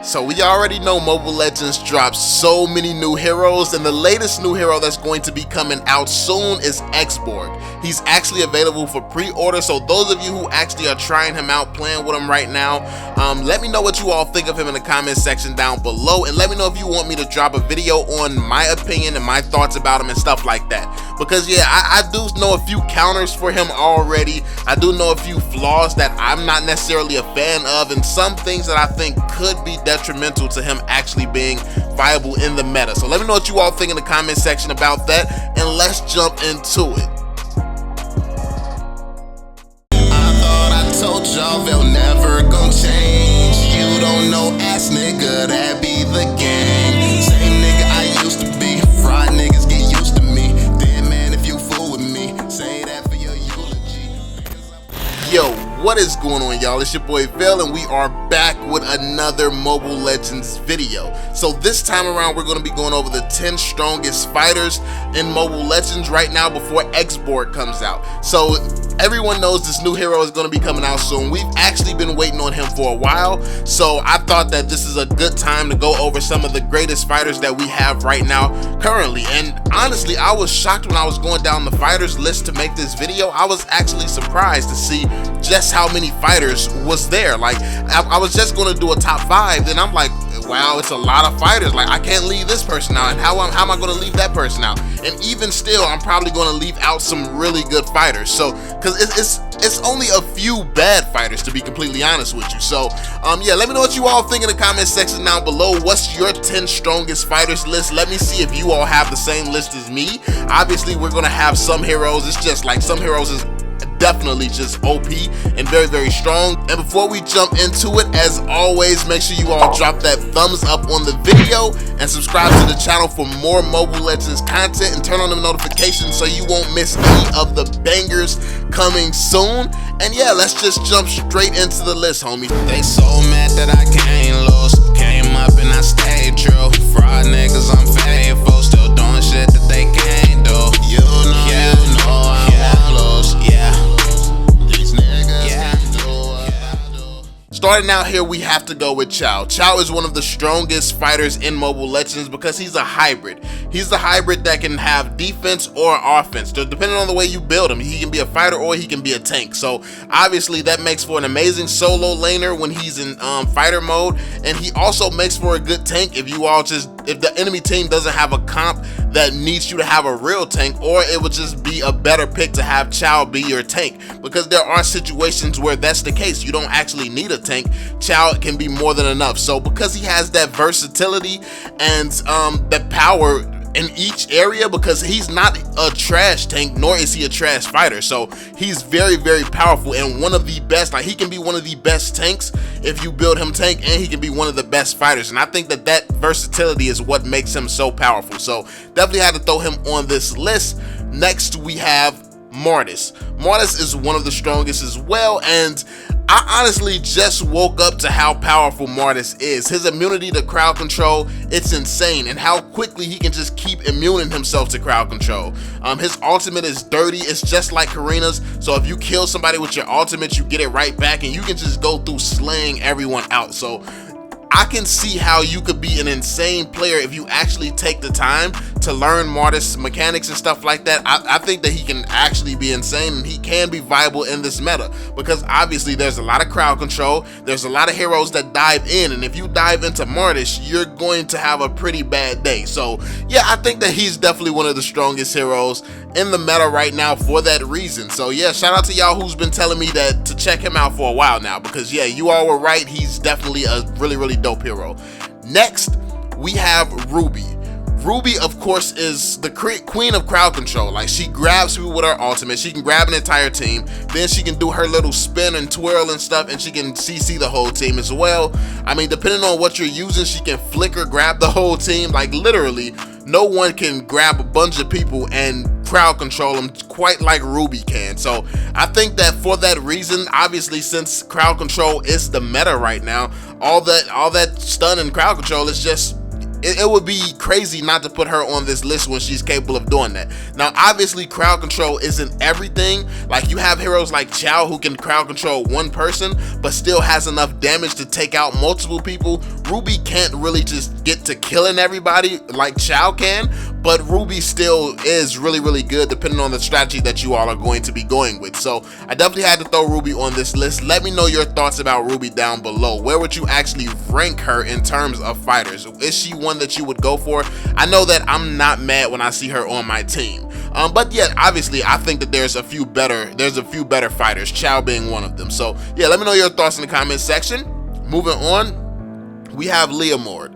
So we already know Mobile Legends drops so many new heroes, and the latest new hero that's going to be coming out soon is Borg. He's actually available for pre-order, so those of you who actually are trying him out, playing with him right now, let me know what you all think of him in the comment section down below, and let me know if you want me to drop a video on my opinion and my thoughts about him and stuff like that. Because yeah, I do know a few counters for him already. I do know a few flaws that I'm not necessarily a fan of, and some things that I think could be detrimental to him actually being viable in the meta. So let me know what you all think in the comment section about that, and let's jump into it. I thought I told y'all they'll never gon' change. You don't know, ass nigga, that be the gang. Same nigga I used to be. Fried niggas get used to me. Dead man, if you fool with me, say that for your eulogy. Yo, what is going on, y'all? It's your boy VeLL, and we are back with another Mobile Legends video. So this time around, we're going to be going over the 10 strongest fighters in Mobile Legends right now before Borg comes out. So everyone knows this new hero is going to be coming out soon. We've actually been waiting on him for a while, so I thought that this is a good time to go over some of the greatest fighters that we have right now currently. And honestly, I was shocked when I was going down the fighters list to make this video. I was actually surprised to see just how many fighters was there. Like, I was just going to do a top 5, then I'm like, wow, it's a lot of fighters. Like, I can't leave this person out, and how am I going to leave that person out? And even still, I'm probably going to leave out some really good fighters. So, because it's only a few bad fighters, to be completely honest with you. So yeah, let me know what you all think in the comment section down below. What's your 10 strongest fighters list? Let me see if you all have the same list as me. Obviously, we're going to have some heroes. It's just like some heroes is definitely just OP and very, very strong. And before we jump into it, as always, make sure you all drop that thumbs up on the video and subscribe to the channel for more Mobile Legends content, and turn on the notifications so you won't miss any of the bangers coming soon. And yeah, let's just jump straight into the list, homie. They so mad that I can't lose. Came up and I stayed true. Fraud niggas, I'm faithful. Still doing shit that they can't do. You know I won't lose. Yeah. Starting out here, we have to go with Childe. Childe is one of the strongest fighters in Mobile Legends because he's a hybrid. He's the hybrid that can have defense or offense. So depending on the way you build him, he can be a fighter or he can be a tank. So obviously that makes for an amazing solo laner when he's in fighter mode, and he also makes for a good tank if the enemy team doesn't have a comp that needs you to have a real tank, or it would just be a better pick to have Childe be your tank, because there are situations where that's the case. You don't actually need a tank. Childe can be more than enough. So because he has that versatility and that power in each area, because he's not a trash tank nor is he a trash fighter, so he's very, very powerful and one of the best. Like, he can be one of the best tanks if you build him tank, and he can be one of the best fighters, and I think that versatility is what makes him so powerful. So definitely had to throw him on this list. Next we have Mortis. Mortis is one of the strongest as well, and I honestly just woke up to how powerful Mortis is. His immunity to crowd control, it's insane, and how quickly he can just keep immuning himself to crowd control. His ultimate is dirty. It's just like Karina's, so if you kill somebody with your ultimate, you get it right back, and you can just go through slaying everyone out. So I can see how you could be an insane player if you actually take the time to learn Mortis mechanics and stuff like that. I think that he can actually be insane, and he can be viable in this meta, because obviously there's a lot of crowd control. There's a lot of heroes that dive in, and if you dive into Mortis, you're going to have a pretty bad day. So yeah, I think that he's definitely one of the strongest heroes in the meta right now for that reason. So yeah, shout out to y'all who's been telling me that to check him out for a while now, because yeah, you all were right. He's definitely a really, really dope hero. Next we have Ruby. Ruby, of course, is the queen of crowd control. Like, she grabs people with her ultimate. She can grab an entire team. Then she can do her little spin and twirl and stuff, and she can CC the whole team as well. I mean, depending on what you're using, she can flicker grab the whole team. Like, literally, no one can grab a bunch of people and crowd control them quite like Ruby can. So I think that for that reason, obviously, since crowd control is the meta right now, all that stun and crowd control is just it would be crazy not to put her on this list when she's capable of doing that. Now, obviously, crowd control isn't everything. Like, you have heroes like Childe who can crowd control one person, but still has enough damage to take out multiple people. Ruby can't really just get to killing everybody like Childe can, but Ruby still is really good depending on the strategy that you all are going to be going with. So I definitely had to throw Ruby on this list. Let me know your thoughts about Ruby down below. Where would you actually rank her in terms of fighters? Is she one that you would go for? I know that I'm not mad when I see her on my team. But yeah, obviously I think that there's a few better fighters, Childe being one of them. So yeah, let me know your thoughts in the comment section. Moving on, we have Mort.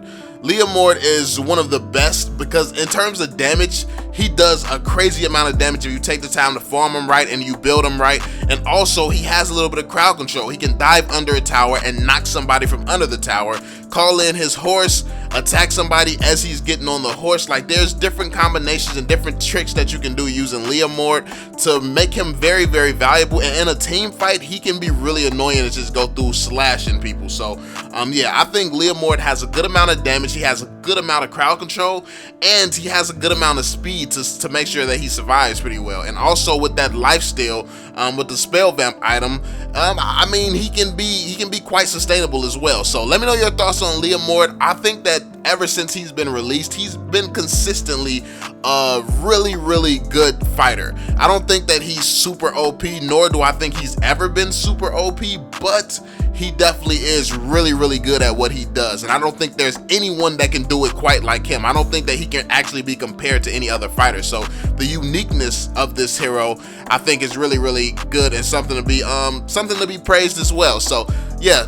Mort is one of the best because in terms of damage, he does a crazy amount of damage if you take the time to farm him right and you build him right. And also, he has a little bit of crowd control. He can dive under a tower and knock somebody from under the tower, call in his horse, attack somebody as he's getting on the horse. Like, there's different combinations and different tricks that you can do using Mort to make him very valuable. And in a team fight, he can be really annoying to just go through slashing people. So yeah, I think Mort has a good amount of damage. He has a good amount of crowd control, and he has a good amount of speed to make sure that he survives pretty well. And also with that lifesteal, with the spell vamp item, I mean, he can be quite sustainable as well. So let me know your thoughts on Mort. I think that ever since he's been released, he's been consistently a really good fighter. I don't think that he's super OP, nor do I think he's ever been super OP, but he definitely is really good at what he does, and I don't think there's anyone that can do it quite like him. I don't think that he can actually be compared to any other fighter. So the uniqueness of this hero, I think, is really good and something to be praised as well. So yeah,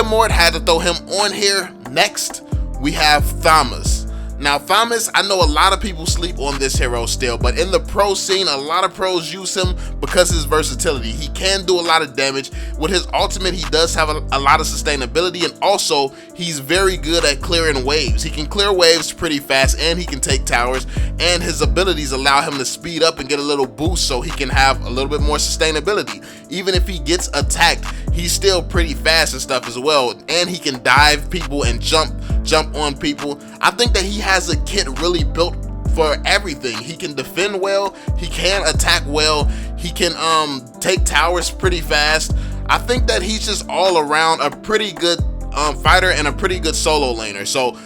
Mort, had to throw him on here. Next, we have Thomas. Now, Thomas, I know a lot of people sleep on this hero still, but in the pro scene, a lot of pros use him because of his versatility. He can do a lot of damage. With his ultimate, he does have a lot of sustainability, and also he's very good at clearing waves. He can clear waves pretty fast, and he can take towers, and his abilities allow him to speed up and get a little boost so he can have a little bit more sustainability. Even if he gets attacked, he's still pretty fast and stuff as well, and he can dive people and jump on people. I think that he has a kit really built for everything. He can defend well, he can attack well, he can take towers pretty fast. I think that he's just all around a pretty good fighter and a pretty good solo laner. So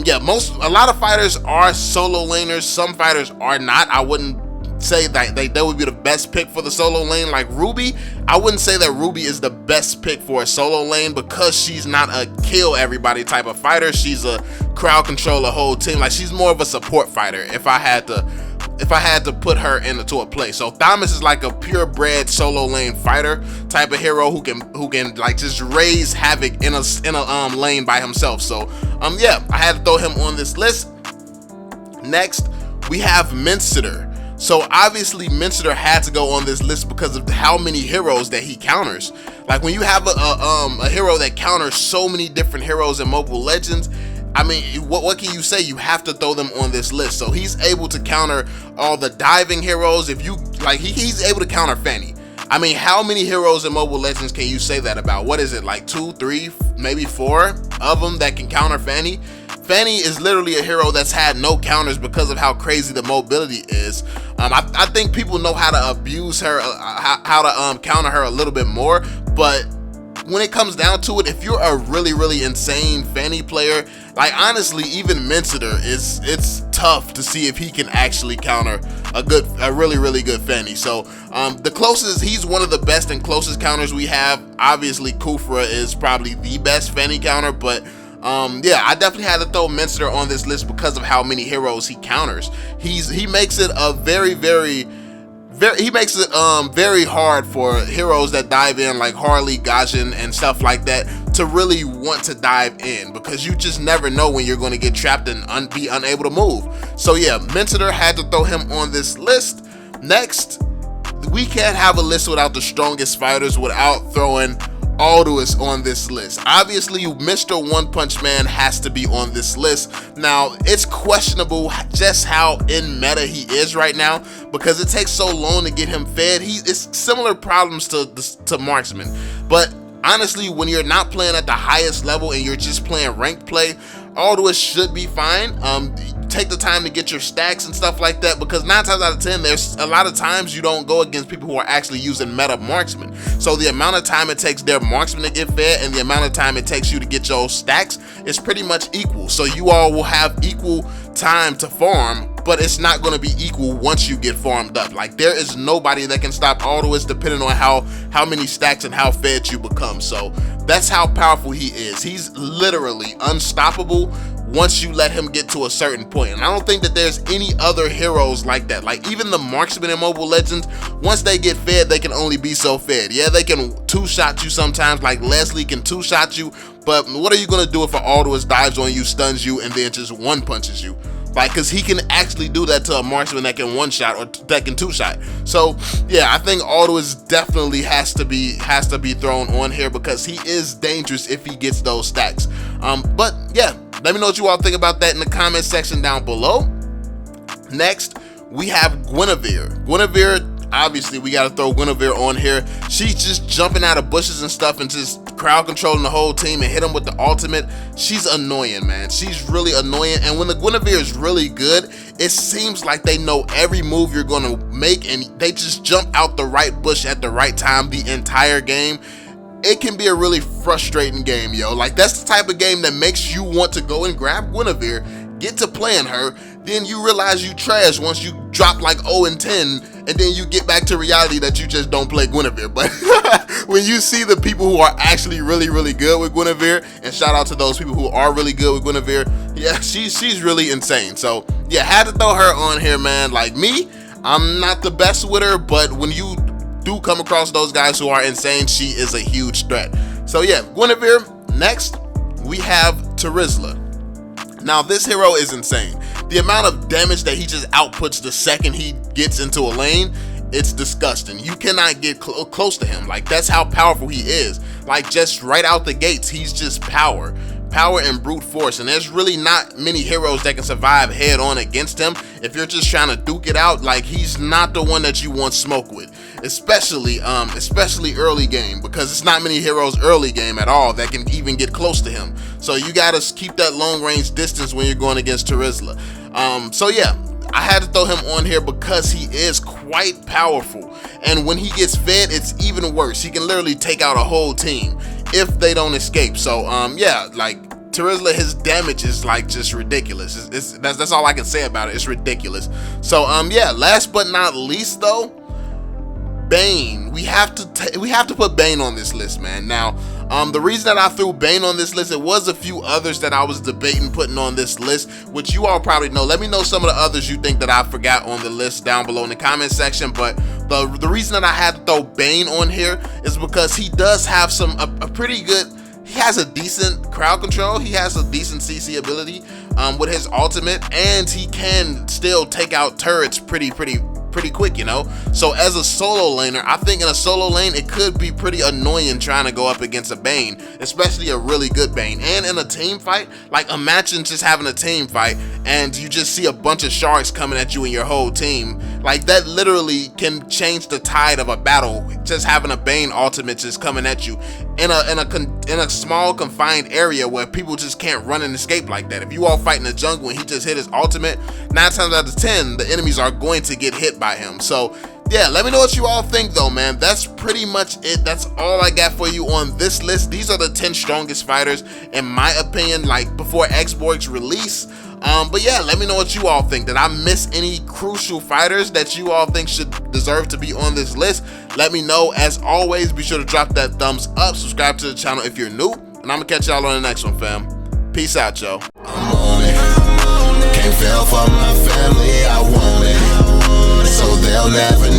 yeah, a lot of fighters are solo laners, some fighters are not. I wouldn't say that they would be the best pick for the solo lane. Like Ruby, I wouldn't say that Ruby is the best pick for a solo lane because she's not a kill everybody type of fighter. She's a crowd control a whole team. Like, she's more of a support fighter if I had to put her into a play. So Thomas is like a purebred solo lane fighter type of hero who can like just raise havoc in a lane by himself. So yeah, I had to throw him on this list. Next, we have Minster. So obviously Minster had to go on this list because of how many heroes that he counters. Like, when you have a hero that counters so many different heroes in Mobile Legends, I mean, what can you say? You have to throw them on this list. So he's able to counter all the diving heroes. If you like, he's able to counter Fanny. I mean, how many heroes in Mobile Legends can you say that about? What is it, like 2, 3, maybe 4 of them that can counter Fanny? Fanny is literally a hero that's had no counters because of how crazy the mobility is. I think people know how to abuse her, how to counter her a little bit more, but when it comes down to it, if you're a really insane Fanny player, like, honestly, even Minster it's tough to see if he can actually counter a really good Fanny. So the closest, he's one of the best and closest counters we have. Obviously Kufra is probably the best Fanny counter, but yeah, I definitely had to throw Minster on this list because of how many heroes he counters. He makes it a very hard for heroes that dive in, like Harley, Gaijin, and stuff like that, to really want to dive in, because you just never know when you're going to get trapped and be unable to move. So yeah, Minster, had to throw him on this list. Next, we can't have a list without the strongest fighters without throwing Aldous on this list. Obviously, Mr. One Punch Man has to be on this list. Now, it's questionable just how in meta he is right now, because it takes so long to get him fed. It's similar problems to Marksman, but honestly, when you're not playing at the highest level and you're just playing ranked play, Aldous should be fine. Take the time to get your stacks and stuff like that, because 9 times out of 10, there's a lot of times you don't go against people who are actually using meta marksmen. So the amount of time it takes their marksman to get fed and the amount of time it takes you to get your stacks is pretty much equal. So you all will have equal time to farm, but it's not going to be equal once you get farmed up. Like, there is nobody that can stop Aldous depending on how many stacks and how fed you become. So that's how powerful he is. He's literally unstoppable once you let him get to a certain point. And I don't think that there's any other heroes like that. Like, even the marksmen in Mobile Legends, once they get fed, they can only be so fed. Yeah, they can two-shot you sometimes, like Leslie can two-shot you, but what are you gonna do if an Aldous dives on you, stuns you, and then just one-punches you? Like, because he can actually do that to a marksman that can one-shot or that can two-shot. So yeah, I think Aldous definitely has to be thrown on here, because he is dangerous if he gets those stacks. But yeah, let me know what you all think about that in the comment section down below. Next, we have Guinevere. Obviously, we got to throw Guinevere on here. She's just jumping out of bushes and stuff and just crowd controlling the whole team and hit them with the ultimate. She's annoying, man. She's really annoying. And when the Guinevere is really good, it seems like they know every move you're going to make, and they just jump out the right bush at the right time the entire game. It can be a really frustrating game, yo. Like, that's the type of game that makes you want to go and grab Guinevere, get to playing her, then you realize you trash once you drop like 0 and 10, and then you get back to reality that you just don't play Guinevere. But when you see the people who are actually really, really good with Guinevere, and shout out to those people who are really good with Guinevere, yeah, she's really insane. So yeah, had to throw her on here, man. Like me, I'm not the best with her, but when you do come across those guys who are insane, she is a huge threat. So yeah, Guinevere. Next, we have Rizla. Now this hero is insane. The amount of damage that he just outputs the second he gets into a lane, it's disgusting. You cannot get close to him. Like, that's how powerful he is. Like, just right out the gates, he's just power and brute force, and there's really not many heroes that can survive head on against him. If you're just trying to duke it out, like, he's not the one that you want smoke with, especially early game, because it's not many heroes early game at all that can even get close to him. So you gotta keep that long range distance when you're going against Rizla. So yeah, I had to throw him on here because he is quite powerful, and when he gets fed, it's even worse. He can literally take out a whole team if they don't escape. So yeah, like, Rizla, his damage is like just ridiculous. That's all I can say about it. It's ridiculous. So yeah, last but not least though, Bane. We have to put Bane on this list, man. Now the reason that I threw Bane on this list, it was a few others that I was debating putting on this list, which you all probably know. Let me know some of the others you think that I forgot on the list down below in the comment section. But the reason that I had to throw Bane on here is because he does have a pretty good, he has a decent crowd control, he has a decent CC ability with his ultimate, and he can still take out turrets pretty quick, you know. So as a solo laner, I think in a solo lane it could be pretty annoying trying to go up against a Bane, especially a really good Bane. And in a team fight, like, imagine just having a team fight and you just see a bunch of sharks coming at you and your whole team. Like, that literally can change the tide of a battle, just having a Bane ultimate just coming at you in a small confined area where people just can't run and escape like that. If you all fight in the jungle and he just hit his ultimate, 9 times out of 10 the enemies are going to get hit by him. So yeah, let me know what you all think though, man. That's pretty much it. That's all I got for you on this list. These are the 10 strongest fighters in my opinion, like before Borg's release. But yeah, let me know what you all think. Did I miss any crucial fighters that you all think should deserve to be on this list? Let me know. As always, be sure to drop that thumbs up, subscribe to the channel if you're new, and I'm gonna catch y'all on the next one, fam. Peace out, yo. I'm on it. Can't fail for my family, I want it. So they'll never